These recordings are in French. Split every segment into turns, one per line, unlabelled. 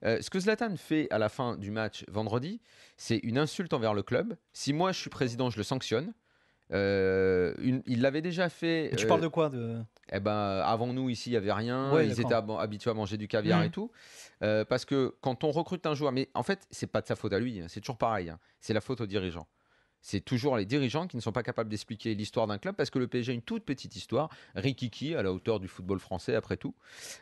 Ce que Zlatan fait à la fin du match vendredi, c'est une insulte envers le club. Si moi je suis président, je le sanctionne. Il l'avait déjà fait.
Tu parles de quoi
Avant nous, ici, il n'y avait rien.
Ouais,
ils étaient habitués à manger du caviar et tout. Parce que quand on recrute un joueur, mais en fait, c'est pas de sa faute à lui. C'est toujours pareil. C'est la faute aux dirigeants. C'est toujours les dirigeants qui ne sont pas capables d'expliquer l'histoire d'un club parce que le PSG a une toute petite histoire, rikiki à la hauteur du football français après tout.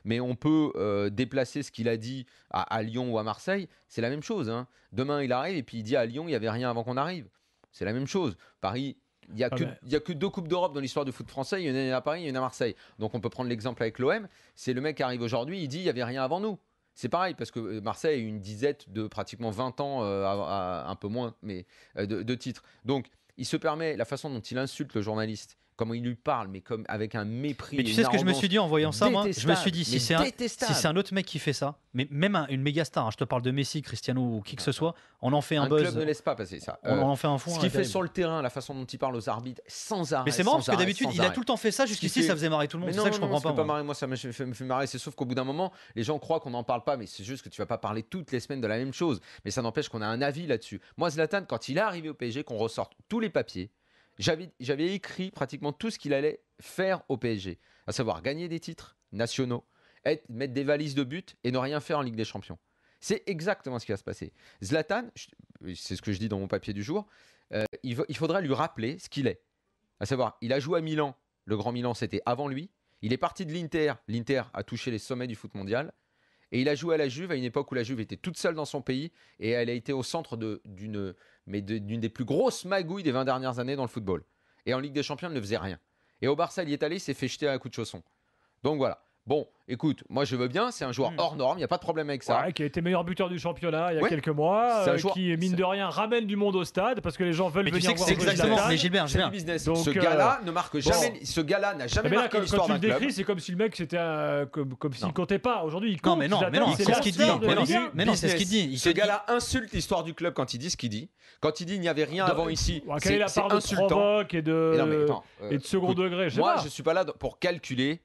Mais on peut déplacer ce qu'il a dit à Lyon ou à Marseille, c'est la même chose. Demain il arrive et puis il dit à Lyon il n'y avait rien avant qu'on arrive. C'est la même chose. Paris, il n'y a que 2 Coupes d'Europe dans l'histoire du foot français, il y en a à Paris, il y en a à Marseille. Donc on peut prendre l'exemple avec l'OM, c'est le mec qui arrive aujourd'hui, il dit il n'y avait rien avant nous. C'est pareil, parce que Marseille a eu une disette de pratiquement 20 ans, un peu moins, mais de titres. Donc, il se permet, la façon dont il insulte le journaliste, comment il lui parle, mais comme avec un mépris.
Mais tu sais ce que je me suis dit en voyant ça, moi? Je me suis dit, si c'est un autre mec qui fait ça, mais même une méga star, je te parle de Messi, Cristiano ou qui que ce soit, on en fait un buzz.
Un club ne laisse pas passer ça.
On en fait un fond.
Ce qu'il fait sur le terrain, la façon dont il parle aux arbitres, sans arrêt.
Mais c'est marrant parce que d'habitude, il a tout le temps fait ça, jusqu'ici, ça faisait marrer tout le monde. C'est ça que je comprends pas.
Pas marrer, moi, ça me fait marrer. C'est sauf qu'au bout d'un moment, les gens croient qu'on n'en parle pas, mais c'est juste que tu vas pas parler toutes les semaines de la même chose. Mais ça n'empêche qu'on a un avis là-dessus. Moi, Zlatan, quand il est arrivé au PSG, qu'on ressorte tous les papiers, j'avais écrit pratiquement tout ce qu'il allait faire au PSG, à savoir gagner des titres nationaux, mettre des valises de buts et ne rien faire en Ligue des Champions. C'est exactement ce qui va se passer. Zlatan, c'est ce que je dis dans mon papier du jour, il faudra lui rappeler ce qu'il est. À savoir, il a joué à Milan, le Grand Milan c'était avant lui, il est parti de l'Inter a touché les sommets du foot mondial, et il a joué à la Juve à une époque où la Juve était toute seule dans son pays et elle a été au centre d'une des plus grosses magouilles des 20 dernières années dans le football. Et en Ligue des Champions, il ne faisait rien. Et au Barça, il y est allé, il s'est fait jeter à coup de chausson. Donc voilà. Bon, écoute, moi je veux bien, c'est un joueur hors norme, il n'y a pas de problème avec ça.
Ouais, qui a été meilleur buteur du championnat il y a quelques mois, qui, mine de rien, ramène du monde au stade parce que les gens veulent venir voir.
Exactement, mais Gilbert,
c'est du business. Donc, ce gars-là ne marque jamais, ce gars-là n'a jamais marqué l'histoire d'un club.
Quand tu le décris, c'est comme si le mec c'était comme s'il comptait pas. Aujourd'hui, il compte.
Mais non, c'est ce qu'il dit. Mais non, c'est ce qu'il dit.
Ce gars-là insulte l'histoire du club quand il dit ce qu'il dit. Quand il dit il n'y avait rien avant ici,
quelle est la part de provoque et de second degré?
Moi, je suis pas là pour calculer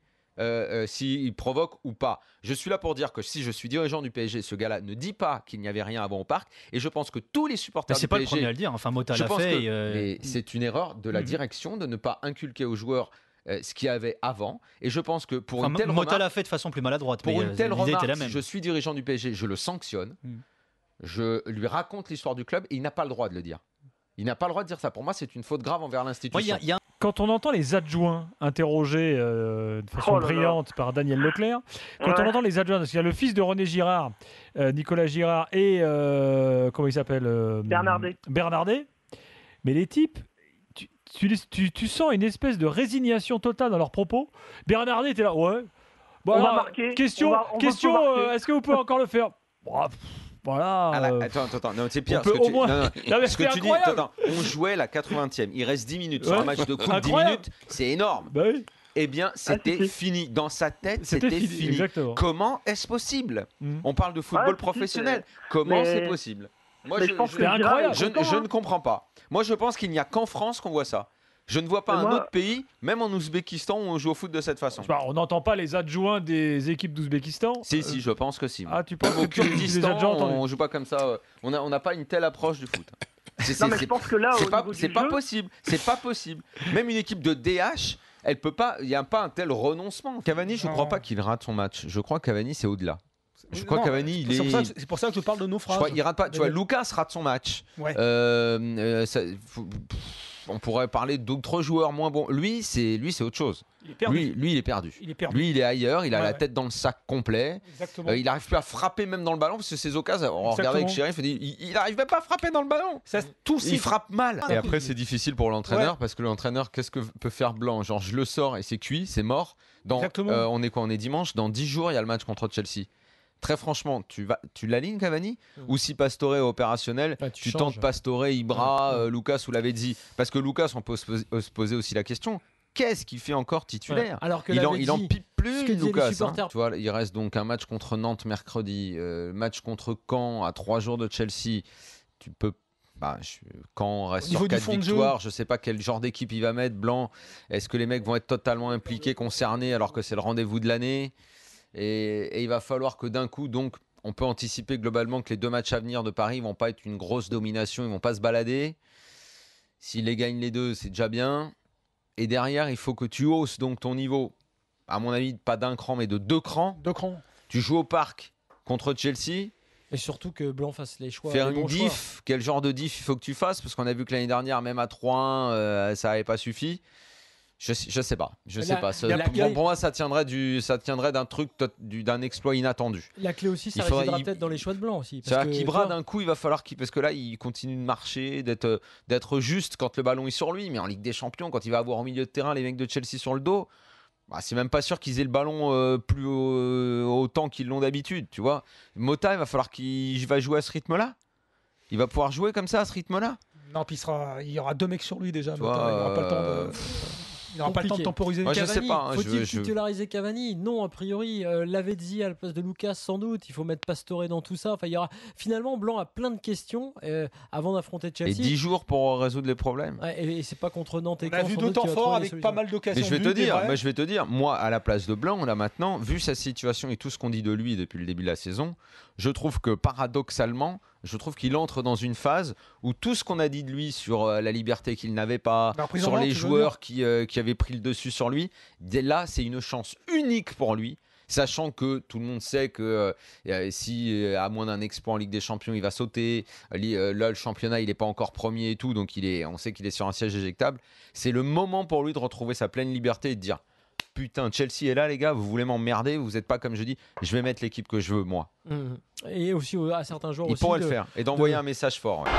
s'il provoque ou pas. Je suis là pour dire que si je suis dirigeant du PSG, ce gars-là ne dit pas qu'il n'y avait rien avant au parc, et je pense que tous les supporters du PSG...
C'est pas le premier à le dire, enfin Mota l'a fait.
Mais c'est une erreur de la direction de ne pas inculquer aux joueurs ce qu'il y avait avant, et je pense que pour une telle remarque...
Mota l'a fait de façon plus maladroite,
pour une telle remarque, si je suis dirigeant du PSG, je le sanctionne, je lui raconte l'histoire du club, et il n'a pas le droit de le dire. Il n'a pas le droit de dire ça. Pour moi, c'est une faute grave envers l'institution.
Quand on entend les adjoints interrogés de façon brillante par Daniel Leclerc, quand on entend les adjoints, parce qu'il y a le fils de René Girard, Nicolas Girard, et comment il s'appelle Bernardet. Mais les types, tu sens une espèce de résignation totale dans leurs propos. Bernardet était là, ouais. Bon, alors, question, est-ce que vous pouvez encore le faire? Voilà.
Attends, non, c'est pire. Ce que tu dis, on jouait la 80e. Il reste 10 minutes sur un match de coupe. 10 minutes, c'est énorme.
Bah oui.
Eh bien, c'était fini. Dans sa tête, c'était fini.
Exactement.
Comment est-ce possible? On parle de football professionnel. Comment c'est possible? Moi, je ne comprends pas. Moi, je pense qu'il n'y a qu'en France qu'on voit ça. Je ne vois pas un autre pays, même en Ouzbékistan, où on joue au foot de cette façon.
On n'entend pas les adjoints des équipes d'Ouzbékistan.
Si, je pense que si.
Tu penses
au Kurdistan, on joue pas comme ça. On n'a pas une telle approche du foot.
Je pense que là,
c'est pas possible. C'est pas possible. Même une équipe de DH, elle peut pas. Il n'y a pas un tel renoncement. Cavani, je ne crois pas qu'il rate son match. Je crois que Cavani, c'est au-delà. Je crois que Cavani, il est.
C'est pour ça que je parle de nos phrases.
Il rate pas. Tu vois, Lucas rate son match.
Ouais.
On pourrait parler d'autres joueurs moins bons. Lui, c'est autre chose.
Il est perdu.
Lui, il est perdu. Lui, il est ailleurs. Il a la tête dans le sac complet. Il n'arrive plus à frapper même dans le ballon parce que ces occasions. On regardait avec Chérif, il n'arrive même pas à frapper dans le ballon. Il frappe mal. Et après, c'est difficile pour l'entraîneur parce que l'entraîneur, qu'est-ce que peut faire Blanc? Genre, je le sors et c'est cuit, c'est mort. On est quoi? On est dimanche. Dans 10 jours, il y a le match contre Chelsea. Très franchement, tu l'alignes Cavani ou si Pastore est opérationnel, tu tentes Pastore, Ibra, Lucas ou Lavezzi? Parce que Lucas, on peut se poser aussi la question, qu'est-ce qu'il fait encore titulaire?
Alors que
il en pipe plus, Lucas.
Tu
vois, il reste donc un match contre Nantes mercredi, match contre Caen à 3 jours de Chelsea. Tu peux Caen reste sur 4 victoires, je sais pas quel genre d'équipe il va mettre, Blanc. Est-ce que les mecs vont être totalement impliqués, concernés alors que c'est le rendez-vous de l'année? Et il va falloir que d'un coup, donc, on peut anticiper globalement que les 2 matchs à venir de Paris vont pas être une grosse domination, ils vont pas se balader. S'ils les gagnent les 2, c'est déjà bien. Et derrière, il faut que tu hausses donc ton niveau. À mon avis, pas d'1 cran, mais de 2 crans.
2 crans.
Tu joues au parc contre Chelsea.
Et surtout que Blanc fasse les choix.
Faire une diff. Quel genre de diff il faut que tu fasses? Parce qu'on a vu que l'année dernière, même à 3-1, ça n'avait pas suffi. Je sais pas. Pour moi, ça tiendrait d'un truc, d'un exploit inattendu.
La clé aussi, ça résidera peut-être dans les choix de Blanc aussi.
C'est-à-dire qu'il brade d'un coup, il va falloir parce que là, il continue de marcher, d'être juste quand le ballon est sur lui. Mais en Ligue des Champions, quand il va avoir au milieu de terrain les mecs de Chelsea sur le dos, c'est même pas sûr qu'ils aient le ballon plus autant qu'ils l'ont d'habitude. Tu vois, Mota, il va falloir qu'il va jouer à ce rythme-là. Il va pouvoir jouer comme ça à ce rythme-là.
Non, puis il y aura 2 mecs sur lui déjà. Mota, il n'aura pas le temps de. Il n'aura pas le temps de temporiser.
Moi, je sais pas.
Faut-il titulariser Cavani? Non, a priori. Lavezzi à la place de Lucas, sans doute. Il faut mettre Pastore dans tout ça. Enfin, il y aura... Finalement, Blanc a plein de questions avant d'affronter Chelsea.
Et 10 jours pour résoudre les problèmes.
Ouais, et c'est pas contre Nantes et
Caen. On a vu 2 temps forts avec pas mal d'occasions.
Mais je vais te dire, moi, à la place de Blanc, là maintenant, vu sa situation et tout ce qu'on dit de lui depuis le début de la saison, je trouve que paradoxalement, qu'il entre dans une phase où tout ce qu'on a dit de lui sur la liberté qu'il n'avait pas, sur les joueurs qui avaient pris le dessus sur lui, là, c'est une chance unique pour lui. Sachant que tout le monde sait que si à moins d'un exploit en Ligue des Champions, il va sauter. Là, le championnat, il n'est pas encore premier et tout, donc on sait qu'il est sur un siège éjectable. C'est le moment pour lui de retrouver sa pleine liberté et de dire putain, Chelsea est là, les gars, vous voulez m'emmerder, vous n'êtes pas comme je dis, je vais mettre l'équipe que je veux, moi.
Et aussi à certains joueurs,
il pourrait le faire et d'envoyer un message fort. Ouais.